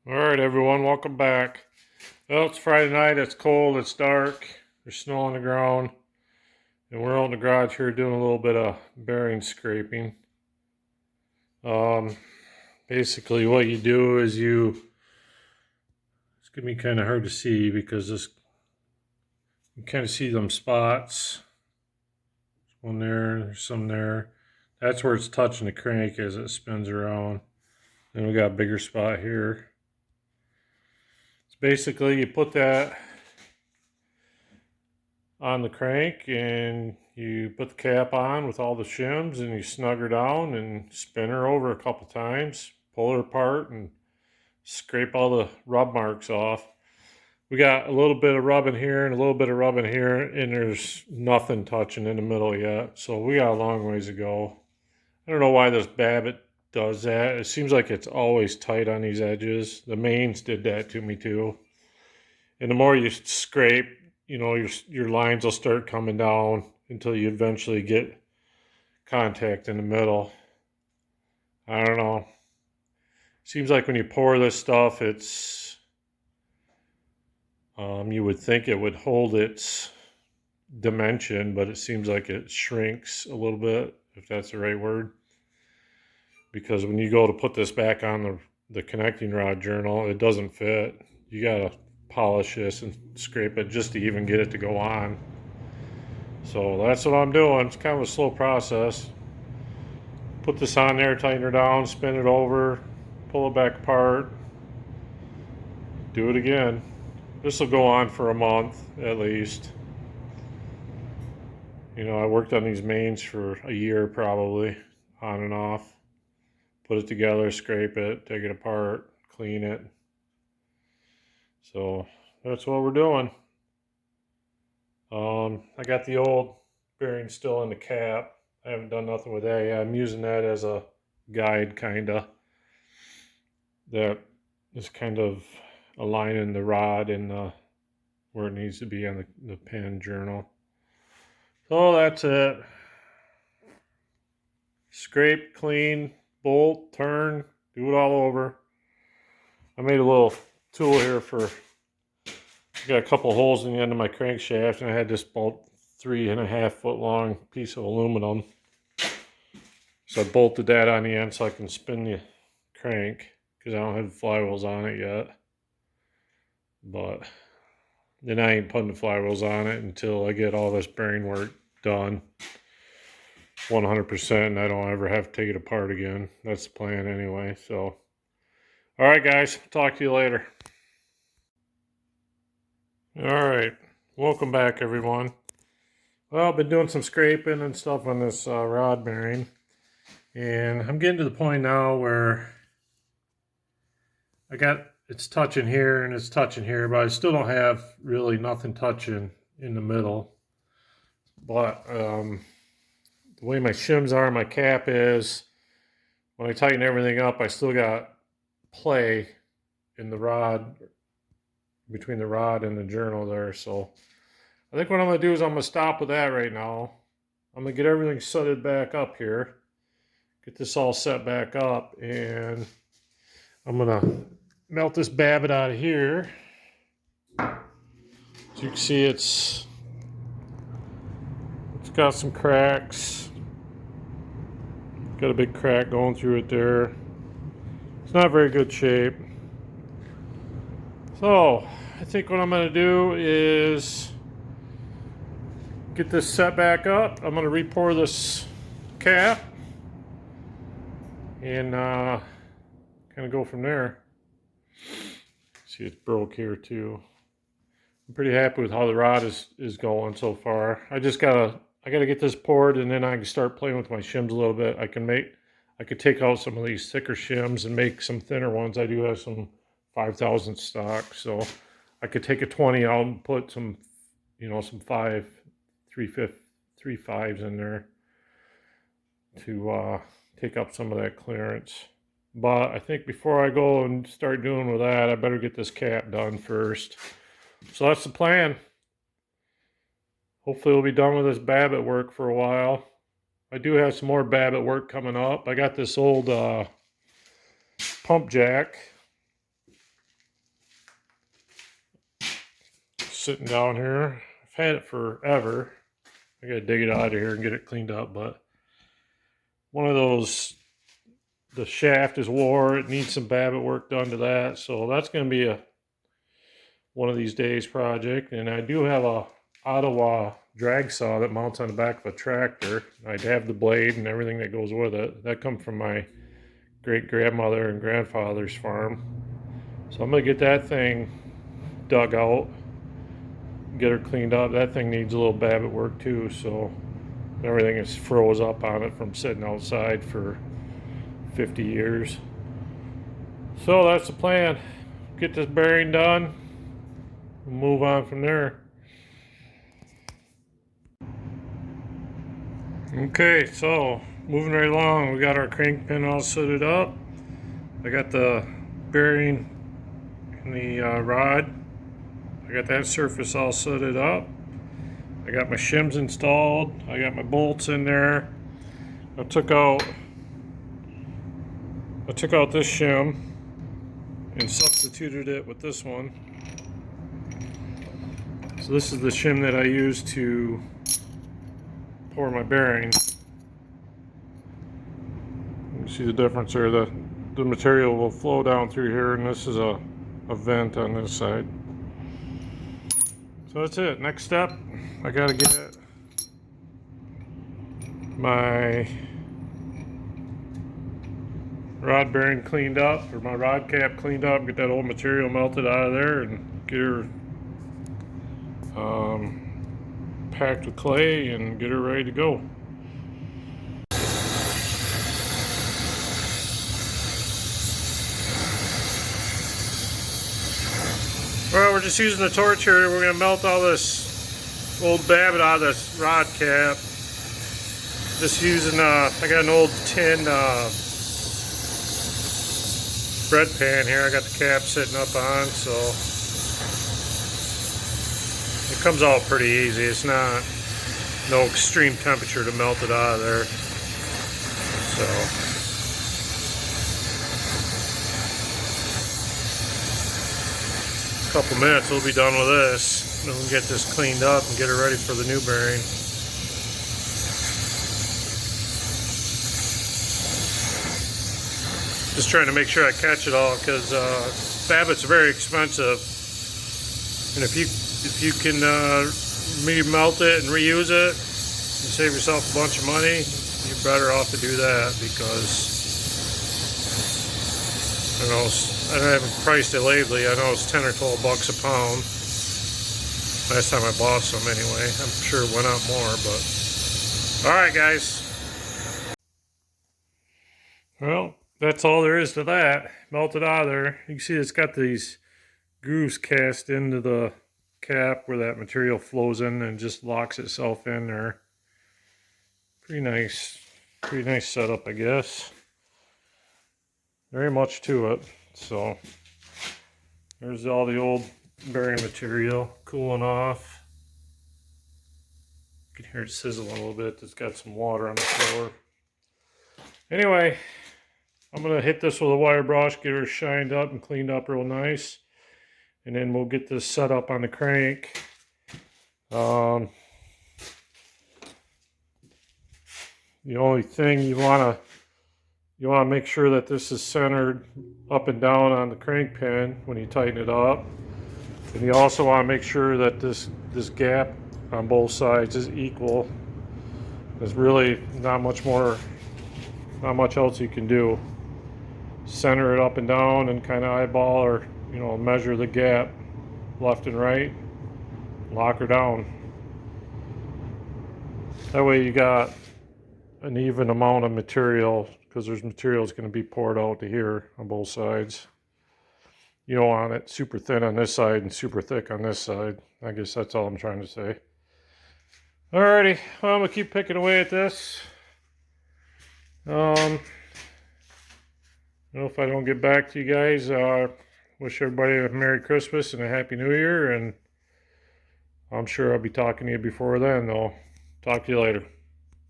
Alright everyone, welcome back. Well, it's Friday night, it's cold, it's dark, there's snow on the ground, and we're out in the garage here doing a little bit of bearing scraping. Um, Basically what you do is it's going to be kind of hard to see because you kind of see them spots. There's one there, there's some there. That's where it's touching the crank as it spins around. Then we got a bigger spot here. Basically, you put that on the crank and you put the cap on with all the shims and you snug her down and spin her over a couple times, pull her apart and scrape all the rub marks off. We got a little bit of rubbing here and a little bit of rubbing here, and there's nothing touching in the middle yet, so we got a long ways to go. I don't know why this babbitt does that. It seems like it's always tight on these edges. The mains did that to me too. And the more you scrape, your lines will start coming down until you eventually get contact in the middle. I don't know. Seems like when you pour this stuff, you would think it would hold its dimension, but it seems like it shrinks a little bit, if that's the right word. Because when you go to put this back on the connecting rod journal, it doesn't fit. You gotta polish this and scrape it just to even get it to go on. So that's what I'm doing. It's kind of a slow process. Put this on there, tighten her down, spin it over, pull it back apart, do it again. This will go on for a month at least. I worked on these mains for a year probably, on and off. Put it together, scrape it, take it apart, clean it. So that's what we're doing. I got the old bearing still in the cap. I haven't done nothing with that yet. I'm using that as a guide, kinda. That is kind of aligning the rod and where it needs to be on the pen journal. So that's it. Scrape, clean, bolt, turn, do it all over. I made a little tool here got a couple holes in the end of my crankshaft, and I had this about 3.5 foot long piece of aluminum. So I bolted that on the end so I can spin the crank, because I don't have flywheels on it yet. But then I ain't putting the flywheels on it until I get all this bearing work done 100%, and I don't ever have to take it apart again. That's the plan anyway. So, all right, guys, talk to you later. All right, welcome back, everyone. Well, I've been doing some scraping and stuff on this rod bearing, and I'm getting to the point now where it's touching here and it's touching here, but I still don't have really nothing touching in the middle. But the way my shims are, my cap is, when I tighten everything up, I still got play in the rod, between the rod and the journal there. So I think what I'm going to do is I'm going to stop with that right now. I'm going to get everything setted back up here. Get this all set back up, and I'm going to melt this babbitt out of here. As you can see, it's got some cracks. Got a big crack going through it there. It's not very good shape. So I think what I'm going to do is get this set back up. I'm going to re-pour this cap and kind of go from there. See, it's broke here too. I'm pretty happy with how the rod is going so far. I gotta get this poured, and then I can start playing with my shims a little bit. I could take out some of these thicker shims and make some thinner ones. I do have some 5,000 stock, so I could take a 20 out and put some, some 3.5s in there to take up some of that clearance. But I think before I go and start doing with that, I better get this cap done first. So that's the plan. Hopefully we'll be done with this babbitt work for a while. I do have some more babbitt work coming up. I got this old pump jack sitting down here. I've had it forever. I gotta dig it out of here and get it cleaned up, but one of those, the shaft is wore. It needs some babbitt work done to that, so that's gonna be a one of these days project. And I do have a Ottawa drag saw that mounts on the back of a tractor. I'd have the blade and everything that goes with it. That comes from my great grandmother and grandfather's farm. So I'm gonna get that thing dug out, get her cleaned up. That thing needs a little babbitt work too, so everything is froze up on it from sitting outside for 50 years. So that's the plan. Get this bearing done, we'll move on from there. Okay, so moving right along, we got our crank pin all suited up. I got the bearing in the rod. I got that surface all suited up. I got my shims installed. I got my bolts in there. I took out this shim and substituted it with this one. So this is the shim that I use to pour my bearing. You can see the difference there. The material will flow down through here, and this is a vent on this side. So that's it. Next step, I gotta get my rod bearing cleaned up, or my rod cap cleaned up, get that old material melted out of there, and get her packed with clay and get her ready to go. Well, we're just using the torch here. We're going to melt all this old babbitt out of this rod cap. Just using, I got an old tin bread pan here. I got the cap sitting up on, so it comes out pretty easy. It's not no extreme temperature to melt it out of there. So couple minutes we'll be done with this. Then we'll get this cleaned up and get it ready for the new bearing. Just trying to make sure I catch it all, because babbitt's very expensive, and if you can melt it and reuse it and save yourself a bunch of money, you're better off to do that, because I haven't priced it lately. I know it's 10 or 12 bucks a pound. Last time I bought some anyway. I'm sure it went up more, but alright guys. Well, that's all there is to that. Melt it out of there. You can see it's got these grooves cast into the cap where that material flows in and just locks itself in there. Pretty nice setup, I guess. Very much to it. So there's all the old bearing material cooling off. You can hear it sizzling a little bit. It's got some water on the floor. Anyway, I'm going to hit this with a wire brush, get her shined up and cleaned up real nice. And then we'll get this set up on the crank. The only thing you want to make sure that this is centered up and down on the crank pin when you tighten it up. And you also want to make sure that this gap on both sides is equal. There's really not much else you can do. Center it up and down and kind of eyeball, or measure the gap left and right. Lock her down. That way you got an even amount of material, because there's material that's going to be poured out to here on both sides. You don't want it super thin on this side and super thick on this side. I guess that's all I'm trying to say. Alrighty, well, I'm going to keep picking away at this. If I don't get back to you guys, wish everybody a Merry Christmas and a Happy New Year, and I'm sure I'll be talking to you before then, though. Talk to you later.